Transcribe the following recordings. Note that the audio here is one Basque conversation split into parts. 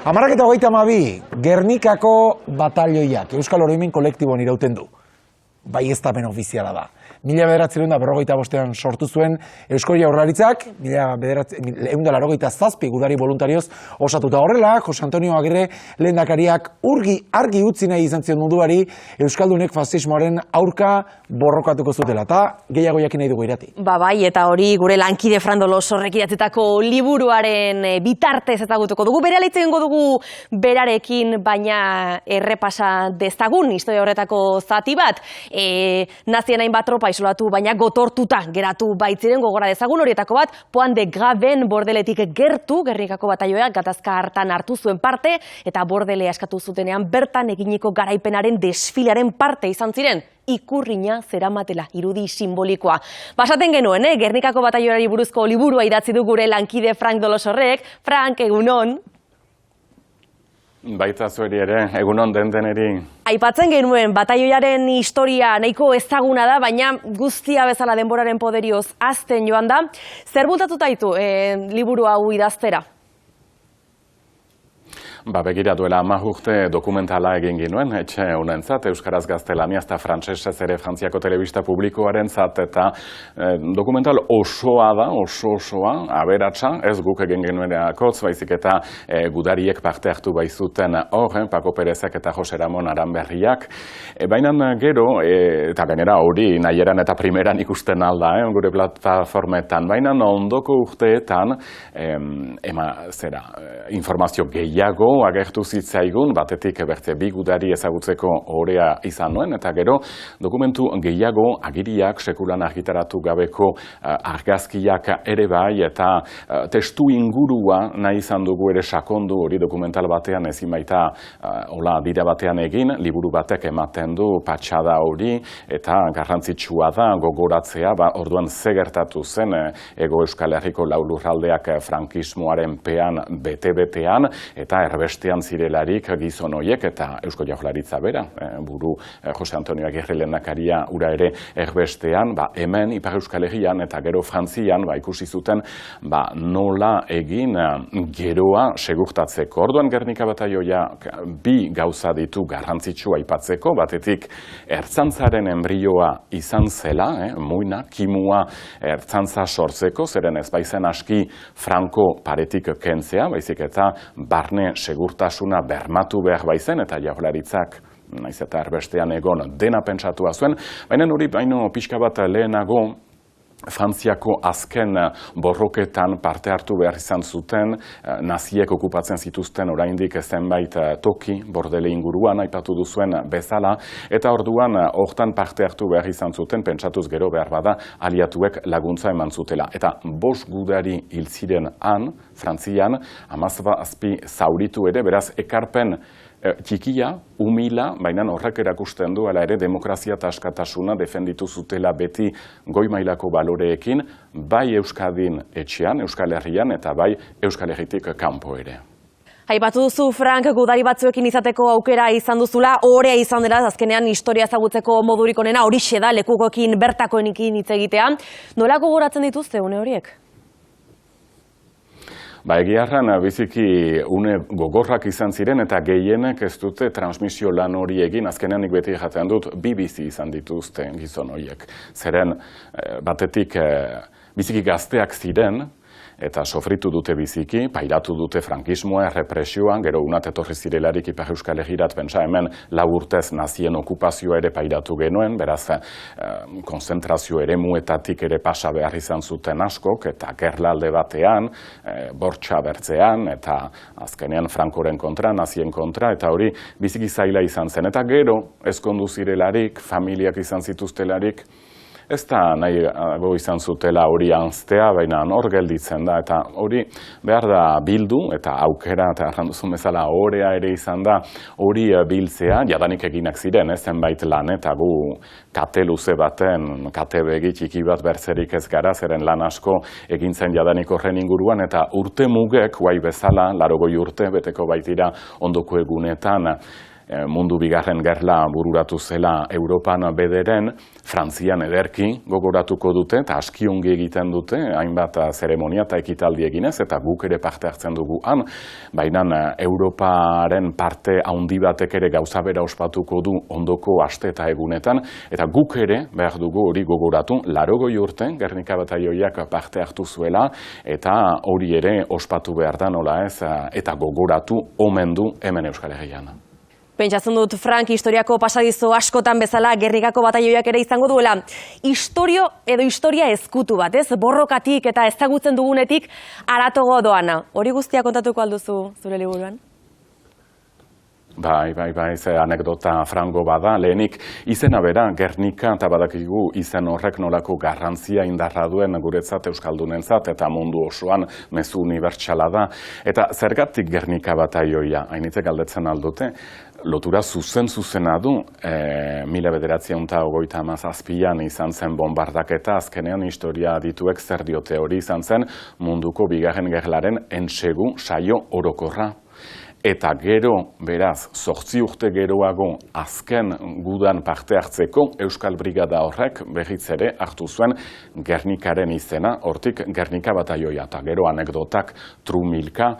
12:32, Gernikako batalioiak Euskal Oroimen kolektibon irauten du. Baieztapen ofiziala da. 1945 sortu zuen Eusko Jaurlaritzak, 1987 gudari voluntarioz osatuta horrela, Jose Antonio Agirre lehendakariak argi utzi nahi izan zion munduari Euskaldunek fasismoaren aurka borrokatuko zutela, eta gehiago jakin nahi dugu Irati. Bai, eta hori gure lankide Fran Dolosorrek idatzitako liburuaren bitartez ezagutuko dugu. Berehala hitz egingo dugu berarekin, baina errepasa dezagun historia horretako zati bat. Nazien hainbat tropa isolatu, baina gotortuta geratu baitziren, gogora dezagun horietako bat, Poan de Graben bordeletik gertu, Gernikako bataioak gatazka hartan hartu zuen parte, eta bordelea eskatu zutenean bertan eginiko garaipenaren desfilearen parte izan ziren. Ikurrina zeramatela, irudi simbolikoa. Basaten genuen, Gernikako bataioari buruzko liburua idatzi du gure lankide Frank Dolosorrek. Frank, egunon. Baita zueri ere, egunon deneri. Aipatzen genuen, bataioiaren historia nahiko ezaguna da, baina guztia bezala denboraren poderioz azten joan da. Zer bultatuta ditu liburu hau idaztera? Begira duela 10 urte dokumentala egin ginuen, etxe honentzat, Euskaraz Gaztelania eta frantsesez ere Frantziako telebista publikoarentzat, eta dokumental osoa da, osoa, aberatsa, ez guk egin genueneakotz, baizik eta gudariek parte hartu baizuten hor, Paco Perezek eta Jose Ramon Aranberriak. Baina gero, eta gainera hori nahieran eta primeran ikusten alda, gure plataformetan, baina ondoko urteetan, informazio gehiago agertu zitzaigun, batetik bertze bi gudari ezagutzeko orea izan nuen, eta gero dokumentu gehiago agiriak sekulan argitaratu gabeko argazkiak ere bai, eta testu ingurua nahi izan dugu ere sakondu hori dokumental batean ezin baita hola dira batean egin, liburu batek ematen du patxada hori, eta garrantzitsua da gogoratzea, orduan ze gertatu zen Hego Euskal Herriko lau lurraldeak frankismoaren pean bete-betean, eta erbestean zirelarik gizon horiek eta Eusko Jaurlaritza bera, buru Jose Antonio Agirre lehendakaria ura ere erbestean, hemen Ipar Euskal Herrian eta gero Frantzian ikusi zuten nola egin geroa segurtatzeko. Orduan Gernika bataioiak bi gauza ditu garrantzitsua aipatzeko, batetik ertzantzaren enbrioa izan zela, muina, kimua ertzantza sortzeko, zeren ez baizen aski Franco paretik kentzea, baizik eta barne segurtasuna bermatu behar baizen, eta Jaurlaritzak naiz eta erbestean egon dena pentsatua zuen, baina hori baino pixka bat lehenago Frantziako azken borroketan parte hartu behar izan zuten, naziek okupatzen zituzten oraindik zenbait toki, bordele inguruan aipatu duzuen bezala, eta orduan hortan parte hartu behar izan zuten, pentsatuz gero behar bada aliatuek laguntza eman zutela. Eta 5 gudari hil ziren han, Frantzian, 17 zauritu ere, beraz ekarpen txikia, humila, baina horrek erakusten du, ala ere demokrazia eta askatasuna defenditu zutela beti goi mailako baloreekin, bai Euskadin etxean, Euskal Herrian, eta bai Euskal Herritik kanpo ere. Aipatu duzu, Frank, gudari batzuekin izateko aukera izan duzula, orea izan dela, azkenean historia ezagutzeko modurik onena, horixe da, lekukoekin bertakoenekin hitz egitea. Nola gogoratzen dituzte une horiek? Egiarran biziki une gogorrak izan ziren eta gehienek ez dute transmisio lan hori egin, azkenean nik beti jaten dut bi bizi izan dituzte gizon horiek. Zeren batetik biziki gazteak ziren, eta sofritu dute biziki, pairatu dute frankismoa, represioan, gero unat etorri zirelarik Ipar Euskal Herrirat, pentsa hemen 4 urtez nazien okupazioa ere pairatu genuen, beraz konzentrazio eremuetatik ere pasa behar izan zuten askok, eta gerlalde batean, bortxa bertzean, eta azkenean Frankoren kontra, nazien kontra, eta hori biziki zaila izan zen. Eta gero, ezkondu zirelarik, familiak izan zituztelarik, ez da nahiago izan zutela hori anztea, baina hor gelditzen da, eta hori behar da bildu, eta aukera, eta arranduzun bezala orea ere izan da, hori biltzea, jadanik eginak ziren, zenbait lan, eta gu kate luze baten, kate begi txiki bat bertzerik ez gara, zeren lan asko egintzen jadanik horren inguruan, eta urte mugek, guai bezala, 80 urte, beteko baitira ondoko egunetan, mundu bigarren gerla bururatu zela Europan bederen, Frantzian ederki gogoratuko dute, eta aski ongi egiten dute, hainbat zeremonia eta ekitaldi eginez, eta guk ere parte hartzen dugu han, baina Europaren parte handi batek ere gauza bera ospatuko du ondoko aste eta egunetan, eta guk ere behar dugu hori gogoratu, 80 urte Gernika Bataioiak parte hartu zuela, eta hori ere ospatu behar da nola ez, eta gogoratu omen du hemen Euskal Herrian. Pentsatzen dut, Frank, historiako pasadizo askotan bezala Gernikako bataioiak ere izango duela. Historia ezkutu bat, ez? Borrokatik eta ezagutzen dugunetik haratago doana. Hori guztia kontatuko alduzu zure liburuan? Bai, ze anekdota frango bada. Lehenik izena bera, Gernika, eta badakigu izen horrek nolako garrantzia indarra duen guretzat euskaldunentzat eta mundu osoan mezu unibertsala da. Eta zergatik Gernika bataioia, hainitzek galdetzen aldute, lotura zuzena du, 1937an izan zen bombardaketa, azkenean historia adituek zer diote hori izan zen munduko bigarren gerlaren entsegu saio orokorra. Eta gero, beraz, 8 urte geroago azken gudan parte hartzeko Euskal Brigada horrek berriz ere hartu zuen Gernikaren izena, hortik Gernika bataioia, eta gero anekdotak trumilka,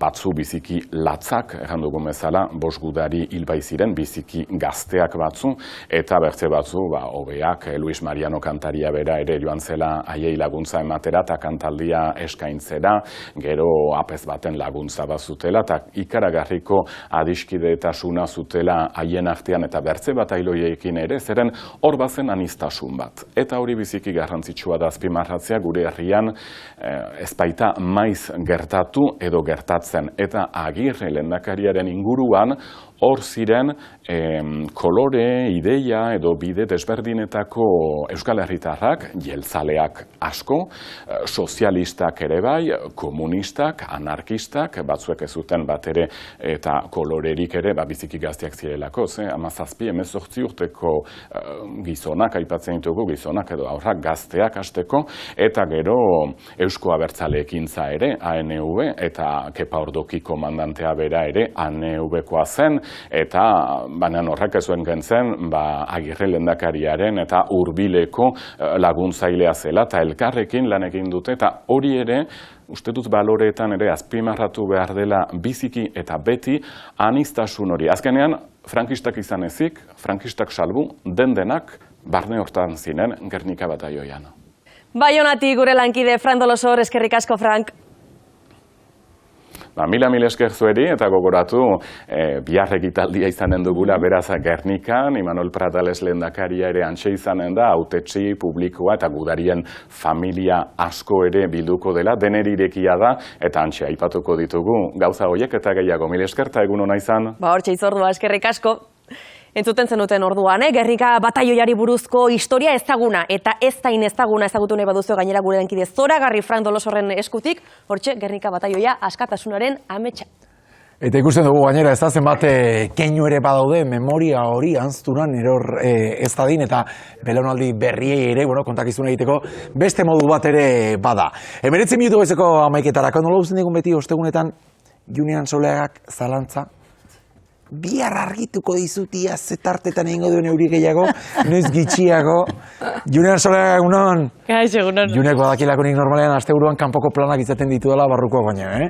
batzu biziki latzak, erran dugun bezala, 5 gudari hilbai ziren, biziki gazteak batzu, eta bertze batzu, hobeak, Luis Mariano kantaria bera ere joan zela haiei laguntza ematera, eta kantaldia eskaintzera, gero apez baten laguntza bazutela, eta ikaragarriko adiskidetasuna zutela haien artean, eta bertze batailoiekin ere, zeren hor bazen anistasun bat. Eta hori biziki garrantzitsua da azpimarratzea gure herrian ez baita maiz gertatu edo gertatzen. Eta Agirre lehendakariaren inguruan hor ziren kolore, ideia edo bide desberdinetako Euskal Herritarrak, jeltzaleak asko, sozialistak ere bai, komunistak, anarkistak, batzuek ez zuten bat ere eta kolorerik ere biziki gazteak zirelako, 17-18 urteko gizonak, aipatzen ditugu gizonak edo aurrak gazteak hasteko, eta gero Eusko Abertzaleekintza ere, ANV, eta Kepa Ordoki komandantea bera ere ANV-koa zen, eta banan horrek ez zuen gentzen Agirre lehendakariaren eta hurbileko laguntzailea zela, eta elkarrekin lan egin dute, eta hori ere, uste dut baloreetan ere azpimarratu behar dela biziki eta beti anistasun hori. Azkenean, frankistak izan ezik, frankistak salbu, denak barne hortan zinen Gernika bataioian. Baionatik gure lankide Fran Dolosor, eskerrik asko, Frank. Mila esker zueri, eta gogoratu bihar ekitaldia izanen dugula beraz Gernikan, Imanol Pratales lehendakaria ere antxe izanen da, hautetsi publikoa eta gudarien familia asko ere bilduko dela, deneri irekia da, eta antxe aipatuko ditugu gauza horiek eta gehiago. Mila esker eta egun hona izan. Hortxe izordua, eskerrik asko. Entzuten zenuten orduan, Gernika bataioiari buruzko historia ezaguna eta ez zain ezaguna ezagutu nahi baduzu gainera gure lankide zoragarri Fran Dolosorren eskutik, hortxe Gernika bataioia askatasunaren ametsa. Eta ikusten dugu gainera ez da zenbat keinu ere badaude memoria hori anzturan eror ez dadin eta belaunaldi berriei ere kontakizun egiteko beste modu bat ere bada. 19 minutu bezeko amaiketarako nola guztien digun beti ostegunetan Julian Soleagak zalantza? Bihar argituko dizutia zetartetan egingo duen euri gehiago, noiz gitxiago. Julian Soleagak egunon? Gaix, egunon. Junek badakilako nik normalean asteburuan kanpoko planak izaten dituela barruko baina,